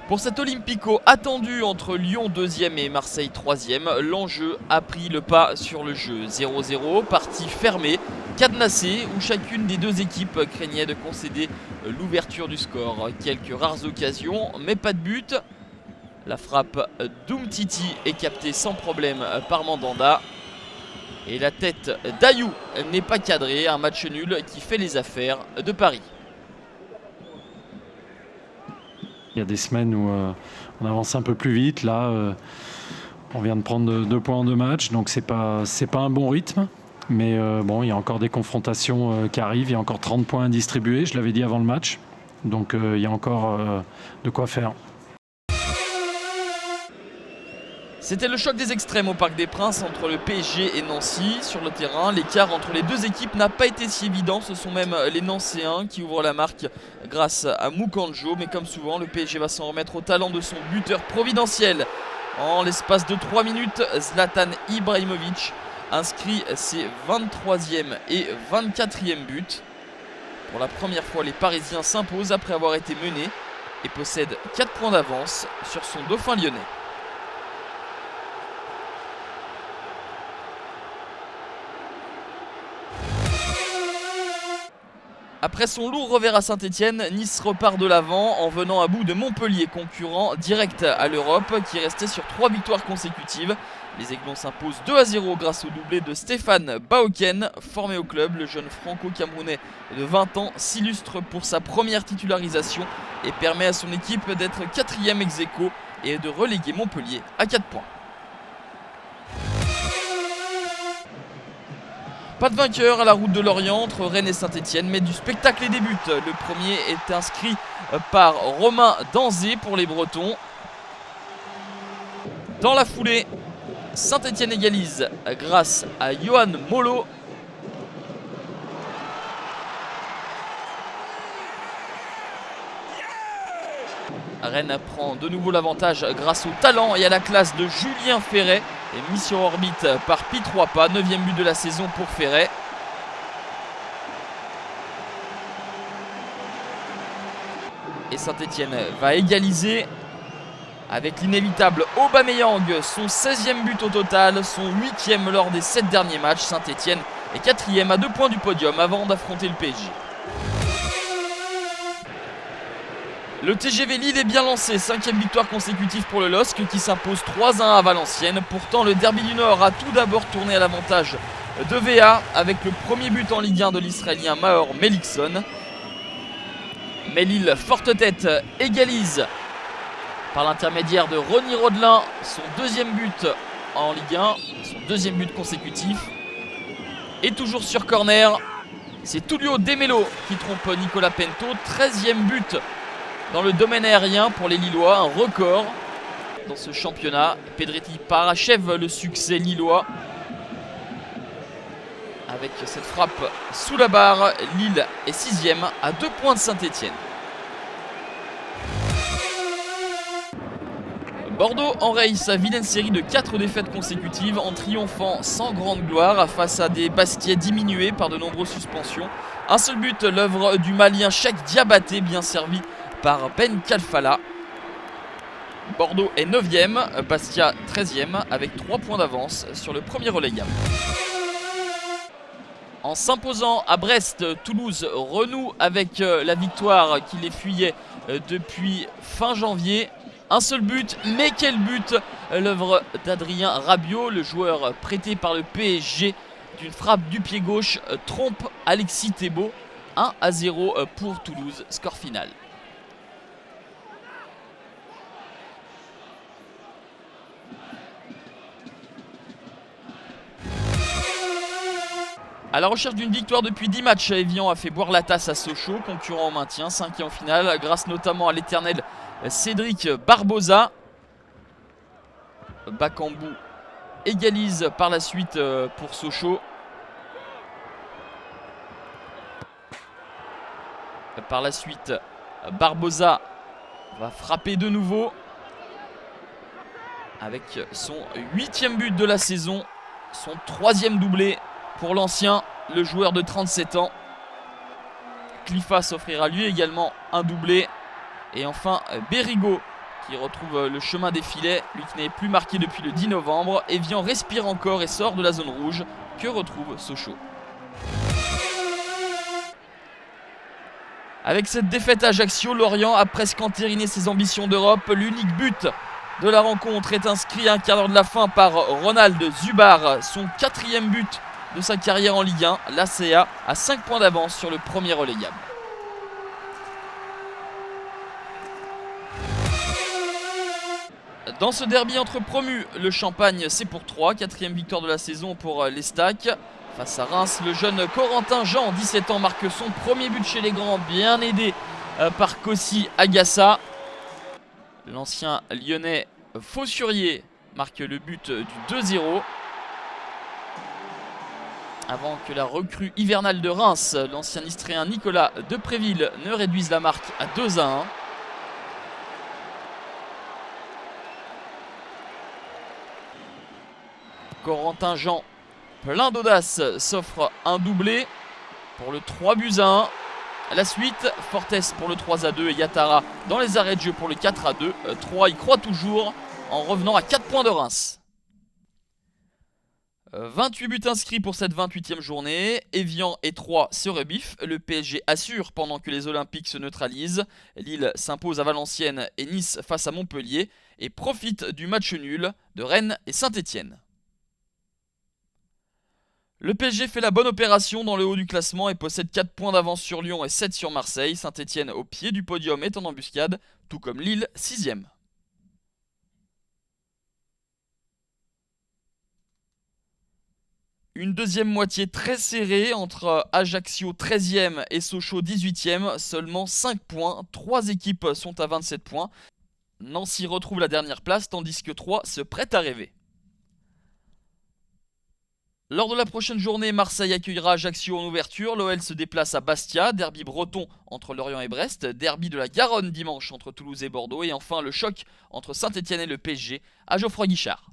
Pour cet Olympico attendu entre Lyon 2e et Marseille 3e, l'enjeu a pris le pas sur le jeu. 0-0, partie fermée, cadenassée, où chacune des deux équipes craignait de concéder l'ouverture du score. Quelques rares occasions, mais pas de but. La frappe d'Umtiti est captée sans problème par Mandanda. Et la tête d'Ayou n'est pas cadrée, un match nul qui fait les affaires de Paris. Il y a des semaines où on avance un peu plus vite. Là, on vient de prendre 2 points en 2 matchs, donc c'est pas un bon rythme. Mais bon, il y a encore des confrontations qui arrivent. Il y a encore 30 points à distribuer, je l'avais dit avant le match. Donc il y a encore de quoi faire. C'était le choc des extrêmes au Parc des Princes entre le PSG et Nancy. Sur le terrain, l'écart entre les deux équipes n'a pas été si évident. Ce sont même les Nancéens qui ouvrent la marque grâce à Mukanjo. Mais comme souvent, le PSG va s'en remettre au talent de son buteur providentiel. En l'espace de 3 minutes, Zlatan Ibrahimovic inscrit ses 23e et 24e buts. Pour la première fois, les Parisiens s'imposent après avoir été menés et possèdent 4 points d'avance sur son dauphin lyonnais. Après son lourd revers à Saint-Etienne, Nice repart de l'avant en venant à bout de Montpellier, concurrent direct à l'Europe qui restait sur 3 victoires consécutives. Les Aiglons s'imposent 2-0 grâce au doublé de Stéphane Baoken, formé au club. Le jeune franco-camerounais de 20 ans s'illustre pour sa première titularisation et permet à son équipe d'être 4e ex-aequo et de reléguer Montpellier à 4 points. Pas de vainqueur à la route de Lorient entre Rennes et Saint-Etienne, mais du spectacle et des buts. Le premier est inscrit par Romain Danzé pour les Bretons. Dans la foulée, Saint-Etienne égalise grâce à Johan Molo. Rennes prend de nouveau l'avantage grâce au talent et à la classe de Julien Ferret. Et mis sur orbite par Pitre Wapa, 9e but de la saison pour Ferret. Et Saint-Etienne va égaliser avec l'inévitable Aubameyang, son 16e but au total, son 8e lors des 7 derniers matchs. Saint-Etienne est 4e à 2 points du podium avant d'affronter le PSG. Le TGV Lille est bien lancé, 5e victoire consécutive pour le LOSC qui s'impose 3-1 à Valenciennes. Pourtant le derby du Nord a tout d'abord tourné à l'avantage de VA avec le premier but en Ligue 1 de l'Israélien Maor Melikson. Mais Lille, forte tête, égalise par l'intermédiaire de Ronny Rodelin son 2e but en Ligue 1, son 2e but consécutif. Et toujours sur corner, c'est Tullio De Melo qui trompe Nicolas Pento, 13e but dans le domaine aérien pour les Lillois, un record dans ce championnat. Pedretti parachève le succès lillois avec cette frappe sous la barre. Lille est 6e à 2 points de Saint-Etienne. Bordeaux enraye sa vilaine série de 4 défaites consécutives en triomphant sans grande gloire face à des Bastiais diminués par de nombreuses suspensions. Un seul but, l'œuvre du Malien Cheikh Diabaté, bien servi par Ben Kalfala. Bordeaux est 9e, Bastia 13e avec 3 points d'avance sur le premier relégable. En s'imposant à Brest, Toulouse renoue avec la victoire qui les fuyait depuis fin janvier. Un seul but, mais quel but! L'œuvre d'Adrien Rabiot, le joueur prêté par le PSG d'une frappe du pied gauche, trompe Alexis Thébault. 1-0 pour Toulouse, score final. À la recherche d'une victoire depuis 10 matchs, Evian a fait boire la tasse à Sochaux, concurrent au maintien, 5e en finale, grâce notamment à l'éternel Cédric Barbosa. Bakambu égalise par la suite pour Sochaux. Par la suite, Barbosa va frapper de nouveau avec son 8e but de la saison, son 3e doublé pour l'ancien, le joueur de 37 ans. Clifa s'offrira lui également un doublé. Et enfin Bérigo qui retrouve le chemin des filets, lui qui n'avait plus marqué depuis le 10 novembre. Evian respire encore et sort de la zone rouge que retrouve Sochaux. Avec cette défaite à Ajaccio, Lorient a presque entériné ses ambitions d'Europe. L'unique but de la rencontre est inscrit à un quart d'heure de la fin par Ronald Zubar, son 4e but de sa carrière en Ligue 1. L'ACA a 5 points d'avance sur le premier relégable. Dans ce derby entre promus, le Champagne c'est pour 3, 4e victoire de la saison pour les Stacks. Face à Reims, le jeune Corentin Jean, 17 ans, marque son premier but chez les grands, bien aidé par Kossi Agassa. L'ancien lyonnais Faussurier marque le but du 2-0. Avant que la recrue hivernale de Reims, l'ancien Istréen Nicolas Depréville, ne réduise la marque à 2-1. Corentin Jean, plein d'audace, s'offre un doublé pour le 3-1. La suite, Fortes pour le 3-2 et Yatara dans les arrêts de jeu pour le 4-2. 3 y croit toujours en revenant à 4 points de Reims. 28 buts inscrits pour cette 28e journée. Evian et 3 se rebiffent. Le PSG assure pendant que les Olympiques se neutralisent. Lille s'impose à Valenciennes et Nice face à Montpellier et profite du match nul de Rennes et Saint-Etienne. Le PSG fait la bonne opération dans le haut du classement et possède 4 points d'avance sur Lyon et 7 sur Marseille. Saint-Etienne au pied du podium est en embuscade, tout comme Lille, 6e. Une deuxième moitié très serrée entre Ajaccio 13e et Sochaux 18e. Seulement 5 points, 3 équipes sont à 27 points. Nancy retrouve la dernière place tandis que 3 se prêtent à rêver. Lors de la prochaine journée, Marseille accueillera Ajaccio en ouverture. L'OL se déplace à Bastia, derby breton entre Lorient et Brest, derby de la Garonne dimanche entre Toulouse et Bordeaux, et enfin le choc entre Saint-Etienne et le PSG à Geoffroy Guichard.